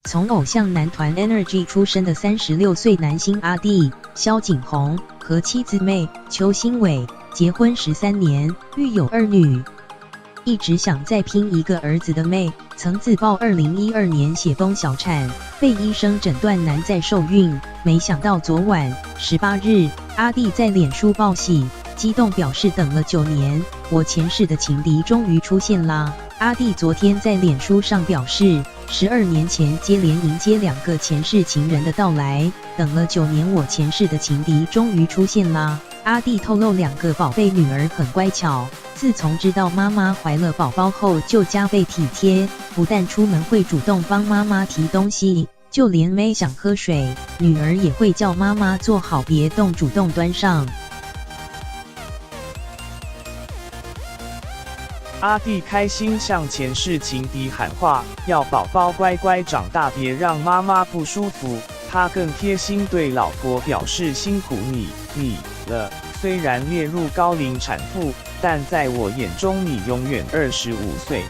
从偶像男团 Energy 出身的36岁男星阿弟萧景宏和妻子妹邱欣伟结婚13年，育有2女。一直想再拼一个儿子的妹，曾自曝2012年血崩小产，被医生诊断难再受孕。没想到昨晚18日，阿弟在脸书报喜，激动表示等了9年，我前世的情敌终于出现啦！阿弟昨天在脸书上表示，12年前接连迎接2个前世情人的到来，等了9年，我前世的情敌终于出现啦！阿弟透露2个宝贝女儿很乖巧，自从知道妈妈怀了宝宝后就加倍体贴，不但出门会主动帮妈妈提东西，就连妹想喝水，女儿也会叫妈妈坐好别动，主动端上。阿弟开心向前世情敌喊话，要宝宝乖乖长大，别让妈妈不舒服。他更贴心对老婆表示辛苦你了，虽然列入高龄产妇，但在我眼中你永远25岁。